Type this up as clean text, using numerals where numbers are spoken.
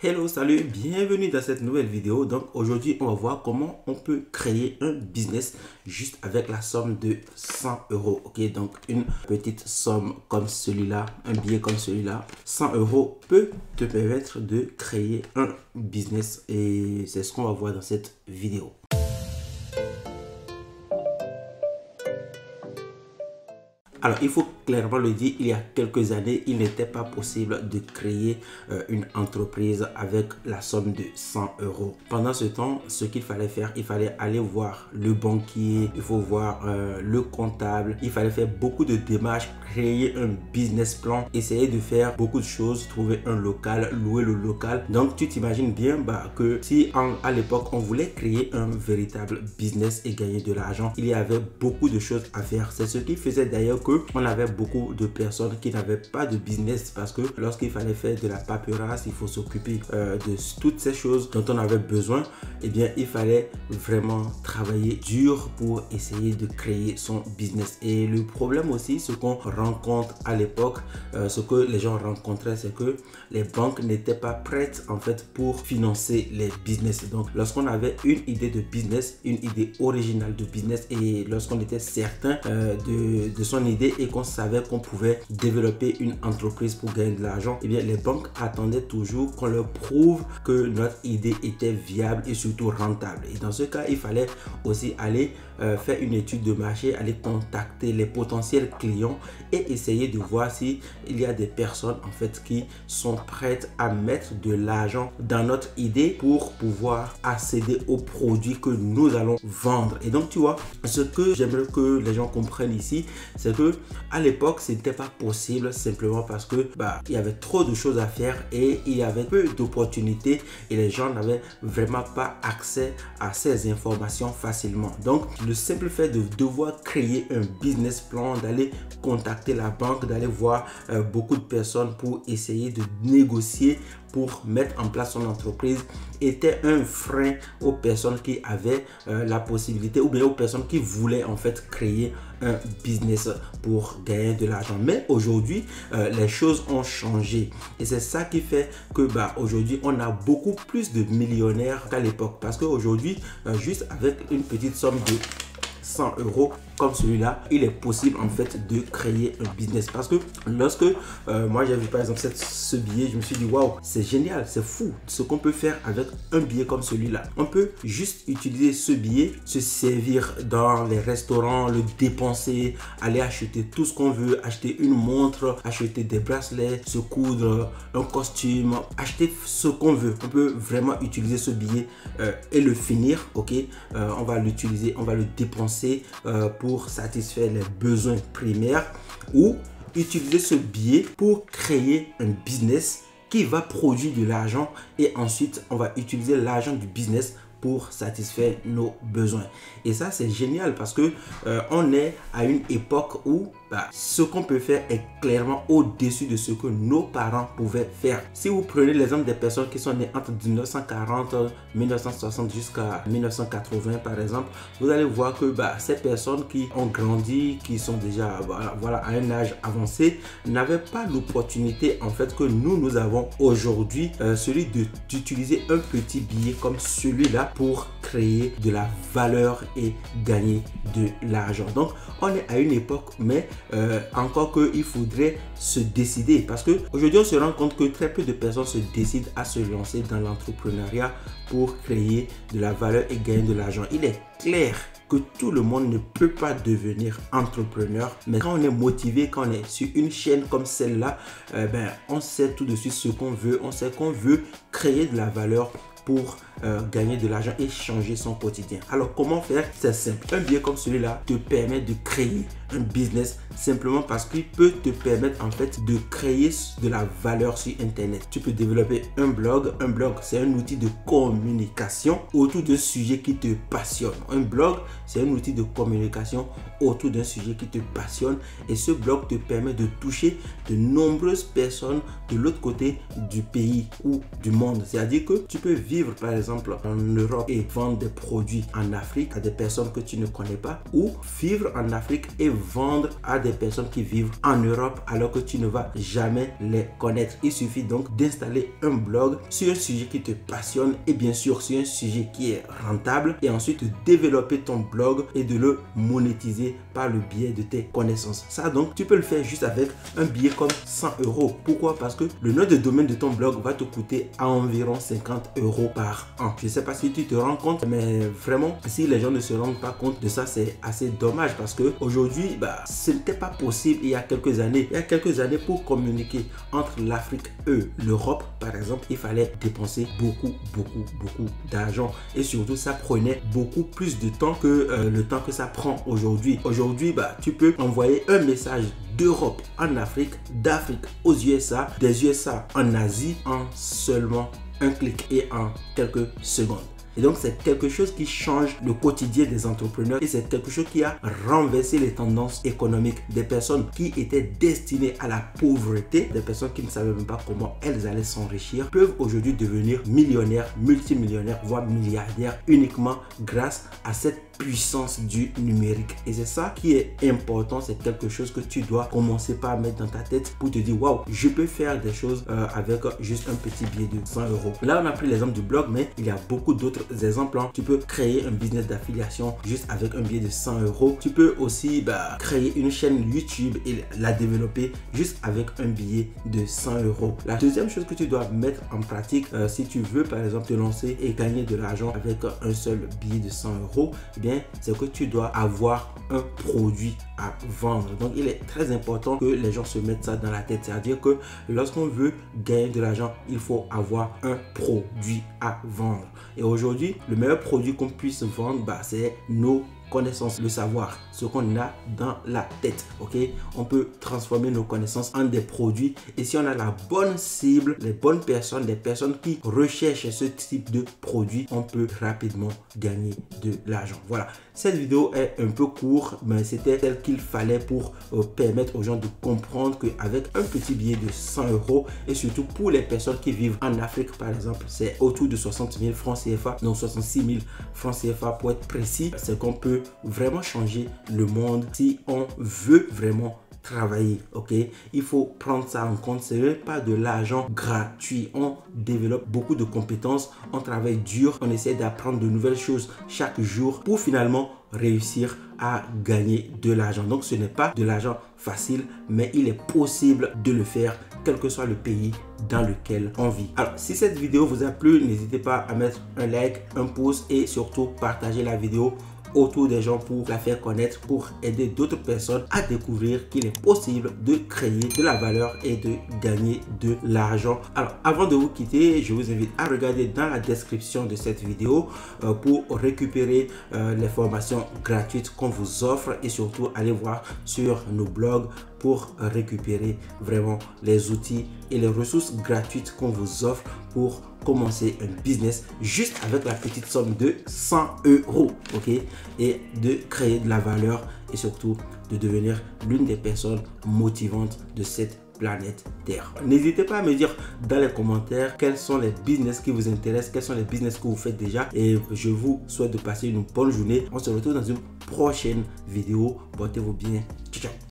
Hello, salut, bienvenue dans cette nouvelle vidéo. Donc aujourd'hui, on va voir comment on peut créer un business juste avec la somme de 100 euros. Ok, donc une petite somme comme celui-là, un billet comme celui-là, 100 euros peut te permettre de créer un business et c'est ce qu'on va voir dans cette vidéo. Alors, il faut clairement le dire, il y a quelques années, il n'était pas possible de créer une entreprise avec la somme de 100 euros. Pendant ce temps, ce qu'il fallait faire, il fallait aller voir le banquier, il faut voir le comptable, il fallait faire beaucoup de démarches, créer un business plan, essayer de faire beaucoup de choses, trouver un local, louer le local. Donc, tu t'imagines bien que si à l'époque, on voulait créer un véritable business et gagner de l'argent, il y avait beaucoup de choses à faire. C'est ce qui faisait d'ailleurs on avait beaucoup de personnes qui n'avaient pas de business parce que lorsqu'il fallait faire de la paperasse, il faut s'occuper de toutes ces choses dont on avait besoin. Eh bien, il fallait vraiment travailler dur pour essayer de créer son business. Et le problème aussi, ce qu'on rencontre à l'époque, ce que les gens rencontraient, c'est que les banques n'étaient pas prêtes en fait pour financer les business. Donc, lorsqu'on avait une idée de business, une idée originale de business et lorsqu'on était certain de son idée et qu'on savait qu'on pouvait développer une entreprise pour gagner de l'argent, et bien les banques attendaient toujours qu'on leur prouve que notre idée était viable et surtout rentable. Et dans ce cas, il fallait aussi aller faire une étude de marché, aller contacter les potentiels clients et essayer de voir si il y a des personnes en fait qui sont prêtes à mettre de l'argent dans notre idée pour pouvoir accéder aux produits que nous allons vendre. Et donc tu vois, ce que j'aimerais que les gens comprennent ici, c'est que à l'époque c'était pas possible simplement parce que il y avait trop de choses à faire et il y avait peu d'opportunités et les gens n'avaient vraiment pas accès à ces informations facilement. Donc le simple fait de devoir créer un business plan, d'aller contacter la banque, d'aller voir beaucoup de personnes pour essayer de négocier pour mettre en place son entreprise était un frein aux personnes qui avaient la possibilité ou bien aux personnes qui voulaient en fait créer un business pour gagner de l'argent. Mais aujourd'hui, les choses ont changé et c'est ça qui fait que aujourd'hui, on a beaucoup plus de millionnaires qu'à l'époque parce qu'aujourd'hui, juste avec une petite somme de 100 euros comme celui-là, il est possible en fait de créer un business parce que lorsque moi j'ai vu par exemple ce billet, je me suis dit waouh, c'est génial, c'est fou ce qu'on peut faire avec un billet comme celui-là. On peut juste utiliser ce billet, se servir dans les restaurants, le dépenser, aller acheter tout ce qu'on veut, acheter une montre, acheter des bracelets, se coudre un costume, acheter ce qu'on veut. On peut vraiment utiliser ce billet et le finir, ok, on va l'utiliser, on va le dépenser pour satisfaire les besoins primaires ou utiliser ce billet pour créer un business qui va produire de l'argent et ensuite on va utiliser l'argent du business pour satisfaire nos besoins. Et ça c'est génial parce que on est à une époque où ce qu'on peut faire est clairement au-dessus de ce que nos parents pouvaient faire. Si vous prenez l'exemple des personnes qui sont nées entre 1940, 1960 jusqu'à 1980 par exemple, vous allez voir que ces personnes qui ont grandi, qui sont déjà à un âge avancé, n'avaient pas l'opportunité en fait que nous avons aujourd'hui, celui d'utiliser un petit billet comme celui-là pour créer de la valeur et gagner de l'argent. Donc on est à une époque, mais encore qu'il faudrait se décider parce que aujourd'hui on se rend compte que très peu de personnes se décident à se lancer dans l'entrepreneuriat pour créer de la valeur et gagner de l'argent. Il est clair que tout le monde ne peut pas devenir entrepreneur, mais quand on est motivé, quand on est sur une chaîne comme celle-là, on sait tout de suite ce qu'on veut, on sait qu'on veut créer de la valeur pour gagner de l'argent et changer son quotidien. Alors comment faire? C'est simple. Un billet comme celui-là te permet de créer un business simplement parce qu'il peut te permettre en fait de créer de la valeur sur internet. Tu peux développer un blog. Un blog, c'est un outil de communication autour d'un sujet qui te passionne. Un blog, c'est un outil de communication autour d'un sujet qui te passionne et ce blog te permet de toucher de nombreuses personnes de l'autre côté du pays ou du monde. C'est-à-dire que tu peux vivre par exemple en Europe et vendre des produits en Afrique à des personnes que tu ne connais pas ou vivre en Afrique et vendre à des personnes qui vivent en Europe alors que tu ne vas jamais les connaître. Il suffit donc d'installer un blog sur un sujet qui te passionne et bien sûr sur un sujet qui est rentable, et ensuite de développer ton blog et de le monétiser par le biais de tes connaissances. Ça donc tu peux le faire juste avec un billet comme 100 euros. Pourquoi? Parce que le nom de domaine de ton blog va te coûter à environ 50 euros par an. Je ne sais pas si tu te rends compte, mais vraiment si les gens ne se rendent pas compte de ça, c'est assez dommage, parce que aujourd'hui ce n'était pas possible il y a quelques années. Il y a quelques années, pour communiquer entre l'Afrique et l'Europe par exemple, il fallait dépenser beaucoup d'argent, et surtout ça prenait beaucoup plus de temps que le temps que ça prend aujourd'hui. Aujourd'hui, tu peux envoyer un message d'Europe en Afrique, d'Afrique aux USA, des USA en Asie en seulement un clic et en quelques secondes. Et donc, c'est quelque chose qui change le quotidien des entrepreneurs, et c'est quelque chose qui a renversé les tendances économiques des personnes qui étaient destinées à la pauvreté, des personnes qui ne savaient même pas comment elles allaient s'enrichir, peuvent aujourd'hui devenir millionnaires, multimillionnaires, voire milliardaires uniquement grâce à cette puissance du numérique. Et c'est ça qui est important, c'est quelque chose que tu dois commencer par mettre dans ta tête pour te dire waouh, je peux faire des choses avec juste un petit billet de 100 euros. Là, on a pris l'exemple du blog, mais il y a beaucoup d'autres exemples. Tu peux créer un business d'affiliation juste avec un billet de 100 euros. Tu peux aussi créer une chaîne YouTube et la développer juste avec un billet de 100 euros. La deuxième chose que tu dois mettre en pratique si tu veux par exemple te lancer et gagner de l'argent avec un seul billet de 100 euros, eh bien, c'est que tu dois avoir un produit à vendre. Donc, il est très important que les gens se mettent ça dans la tête. C'est-à-dire que lorsqu'on veut gagner de l'argent, il faut avoir un produit à vendre. Et aujourd'hui, le meilleur produit qu'on puisse vendre, c'est nos connaissances, le savoir, ce qu'on a dans la tête. Ok, on peut transformer nos connaissances en des produits, et si on a la bonne cible, les bonnes personnes, les personnes qui recherchent ce type de produit, on peut rapidement gagner de l'argent. Voilà, cette vidéo est un peu courte, mais c'était tel qu'il fallait pour permettre aux gens de comprendre qu'avec un petit billet de 100 euros, et surtout pour les personnes qui vivent en Afrique par exemple, c'est autour de 60 000 francs CFA, donc 66 000 francs CFA pour être précis, c'est qu'on peut vraiment changer le monde si on veut vraiment travailler. Ok, il faut prendre ça en compte. Ce n'est pas de l'argent gratuit. On développe beaucoup de compétences, on travaille dur, on essaie d'apprendre de nouvelles choses chaque jour pour finalement réussir à gagner de l'argent. Donc ce n'est pas de l'argent facile, mais il est possible de le faire quel que soit le pays dans lequel on vit. Alors, si cette vidéo vous a plu, n'hésitez pas à mettre un like, un pouce, et surtout partager la vidéo autour des gens pour la faire connaître, pour aider d'autres personnes à découvrir qu'il est possible de créer de la valeur et de gagner de l'argent. Alors, avant de vous quitter, je vous invite à regarder dans la description de cette vidéo pour récupérer les formations gratuites qu'on vous offre, et surtout aller voir sur nos blogs pour récupérer vraiment les outils et les ressources gratuites qu'on vous offre pour commencer un business juste avec la petite somme de 100 euros, ok, et de créer de la valeur et surtout de devenir l'une des personnes motivantes de cette planète Terre. N'hésitez pas à me dire dans les commentaires quels sont les business qui vous intéressent, quels sont les business que vous faites déjà, et je vous souhaite de passer une bonne journée. On se retrouve dans une prochaine vidéo. Portez-vous bien. Ciao, ciao.